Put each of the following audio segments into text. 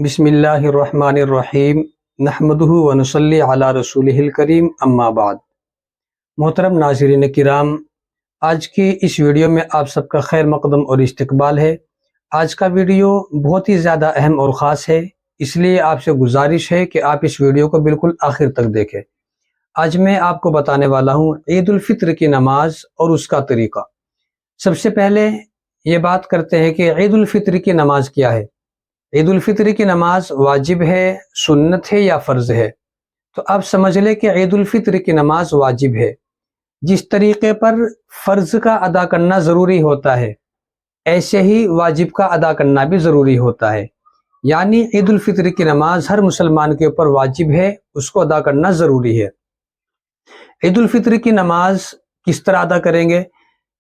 बिस्मिल्लाहिर्रहमानिर्रहीम नहमदुहु व नुसल्ली अला रसूलिहिल करीम अम्मा बाद। मोहतरम नाज़रीन किराम, आज की इस वीडियो में आप सबका खैर मकदम और इस्तकबाल है। आज का वीडियो बहुत ही ज़्यादा अहम और ख़ास है, इसलिए आपसे गुजारिश है कि आप इस वीडियो को बिल्कुल आखिर तक देखें। आज मैं आपको बताने वाला हूँ ईद उल फित्र की नमाज और उसका तरीक़ा। सबसे पहले ये बात करते हैं कि ईद उल फित्र की नमाज क्या है। ईद उल फित्र की नमाज वाजिब है, सुन्नत है या फ़र्ज़ है। तो आप समझ लें कि ईद उल फित्र की नमाज वाजिब है। जिस तरीक़े पर फ़र्ज़ का अदा करना ज़रूरी होता है, ऐसे ही वाजिब का अदा करना भी ज़रूरी होता है। यानी ईद उल फित्र की नमाज हर मुसलमान के ऊपर वाजिब है, उसको अदा करना ज़रूरी है। ईद उल फित्र की नमाज किस तरह अदा करेंगे?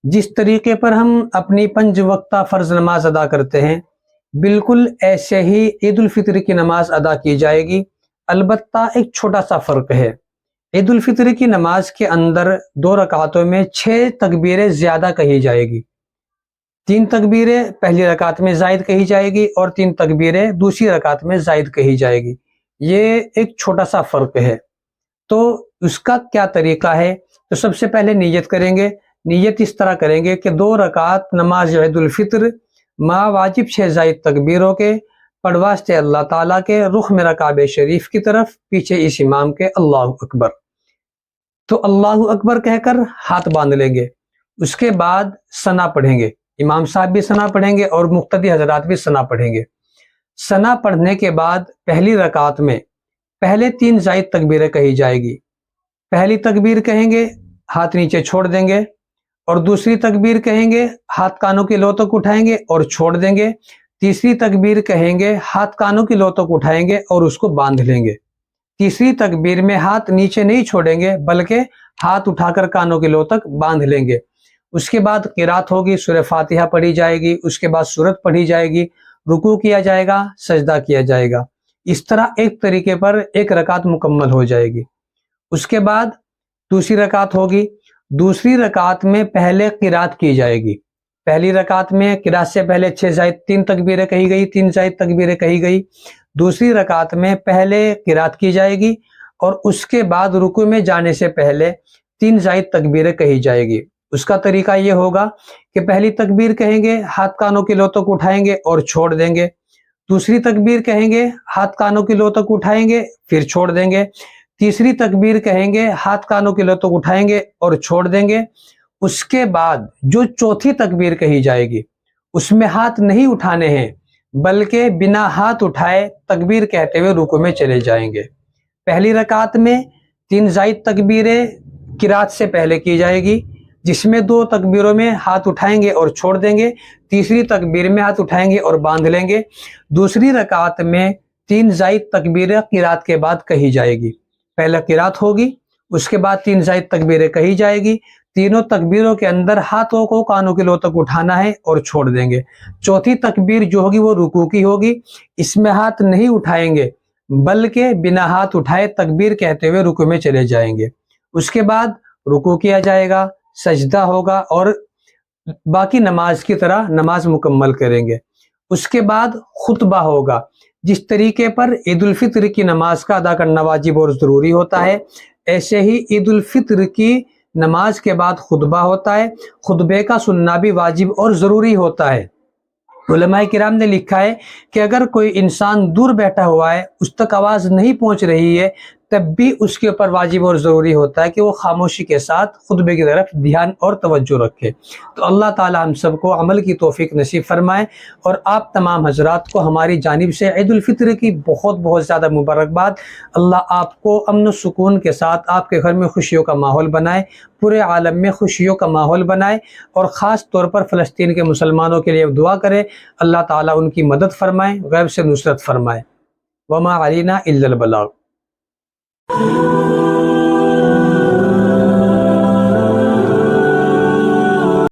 जिस तरीक़े पर हम अपनी 5 वक्ता फ़र्ज़ नमाज अदा करते हैं, बिल्कुल ऐसे ही ईद उल फित्र की नमाज अदा की जाएगी। अलबत्ता एक छोटा सा फ़र्क है। ईद उल फित्र की नमाज के अंदर 2 रकातों में 6 तकबीरें ज़्यादा कही जाएगी। 3 तकबीरें पहली रकात में ज़ायद कही जाएगी और 3 तकबीरें दूसरी रकात में ज़ायद कही जाएगी। ये एक छोटा सा फ़र्क है। तो उसका क्या तरीक़ा है? तो सबसे पहले नियत करेंगे। नियत इस तरह करेंगे कि 2 रकात नमाज ईद उल फित्र मा वाजिब 6 ज़ायद तकबीरों के पढ़वास्ते अल्लाह ताला के, रुख मेरा काबे शरीफ की तरफ, पीछे इस इमाम के अल्लाहु अकबर। तो अल्लाहु अकबर कहकर हाथ बांध लेंगे। उसके बाद सना पढ़ेंगे। इमाम साहब भी सना पढ़ेंगे और मुक्तदी हजरात भी सना पढ़ेंगे। सना पढ़ने के बाद पहली रकात में पहले 3 ज़ायद तकबीरें कही जाएगी। पहली तकबीर कहेंगे, हाथ नीचे छोड़ देंगे, और दूसरी तकबीर कहेंगे, हाथ कानों की लो तक उठाएंगे और छोड़ देंगे। तीसरी तकबीर कहेंगे, हाथ कानों की लो तक उठाएंगे और उसको बांध लेंगे। तीसरी तकबीर में हाथ नीचे नहीं छोड़ेंगे, बल्कि हाथ उठाकर कानों की लो तक बांध लेंगे। उसके बाद क़िरात होगी, सूरह फातिहा पढ़ी जाएगी। उसके बाद सूरत पढ़ी जाएगी, रुकू किया जाएगा, सजदा किया जाएगा। इस तरह एक तरीके पर एक रकात मुकम्मल हो जाएगी। उसके बाद दूसरी रकात होगी। दूसरी रकात में पहले क़िरात की जाएगी। पहली रकात में क़िरात से पहले 6 ज़ायद 3 तकबीरें कही गई, 3 ज़ायद तकबीरें कही गई। दूसरी रकात में पहले क़िरात की जाएगी और उसके बाद रुकू में जाने से पहले 3 ज़ायद तकबीरें कही जाएगी। उसका तरीका ये होगा कि पहली तकबीर कहेंगे, हाथ कानों की लो तक उठाएंगे और छोड़ देंगे। दूसरी तकबीर कहेंगे, हाथ कानों की लो तक उठाएंगे फिर छोड़ देंगे। तीसरी तकबीर कहेंगे, हाथ कानों की लो तक उठाएंगे और छोड़ देंगे। उसके बाद जो चौथी तकबीर कही जाएगी, उसमें हाथ नहीं उठाने हैं, बल्कि बिना हाथ उठाए तकबीर कहते हुए रुकू में चले जाएंगे। पहली रकात में 3 ज़ायद तकबीरें क़िरात से पहले की जाएगी, जिसमें 2 तकबीरों में हाथ उठाएंगे और छोड़ देंगे। तीसरी तकबीर में हाथ उठाएंगे और बांध लेंगे। दूसरी रकात में 3 ज़ायद तकबीरें क़िरात के बाद कही जाएगी। पहले क़िरात होगी, उसके बाद 3 ज़ायद तकबीरें कही जाएगी। तीनों तकबीरों के अंदर हाथों को कानों की लो तक उठाना है और छोड़ देंगे। चौथी तकबीर जो होगी वो रुकू की होगी। इसमें हाथ नहीं उठाएंगे, बल्कि बिना हाथ उठाए तकबीर कहते हुए रुकू में चले जाएंगे। उसके बाद रुकू किया जाएगा, सजदा होगा और बाकी नमाज की तरह नमाज मुकम्मल करेंगे। उसके बाद खुतबा होगा। जिस तरीके पर ईद उल फित्र की नमाज का अदा करना वाजिब और ज़रूरी होता है, ऐसे ही ईद उल फित्र की नमाज के बाद खुतबा होता है। खुतबे का सुनना भी वाजिब और ज़रूरी होता है। उलमाए किराम ने लिखा है कि अगर कोई इंसान दूर बैठा हुआ है, उस तक आवाज़ नहीं पहुंच रही है, तब भी उसके ऊपर वाजिब और ज़रूरी होता है कि वो खामोशी के साथ खुतबे की तरफ ध्यान और तवज्जो रखे। तो अल्लाह ताला हम सबको अमल की तौफीक नसीब फरमाए और आप तमाम हजरात को हमारी जानिब से ईद उल फित्र की बहुत बहुत ज़्यादा मुबारकबाद। अल्लाह आपको अमन सुकून के साथ आपके घर में खुशियों का माहौल बनाए, पूरे आलम में खुशियों का माहौल बनाए और ख़ास तौर पर फ़लस्तीन के मुसलमानों के लिए दुआ करें, अल्लाह ताला उनकी मदद फरमाए, गैब से नुसरत फरमाए। वमा अलैना इल्लल बलाग।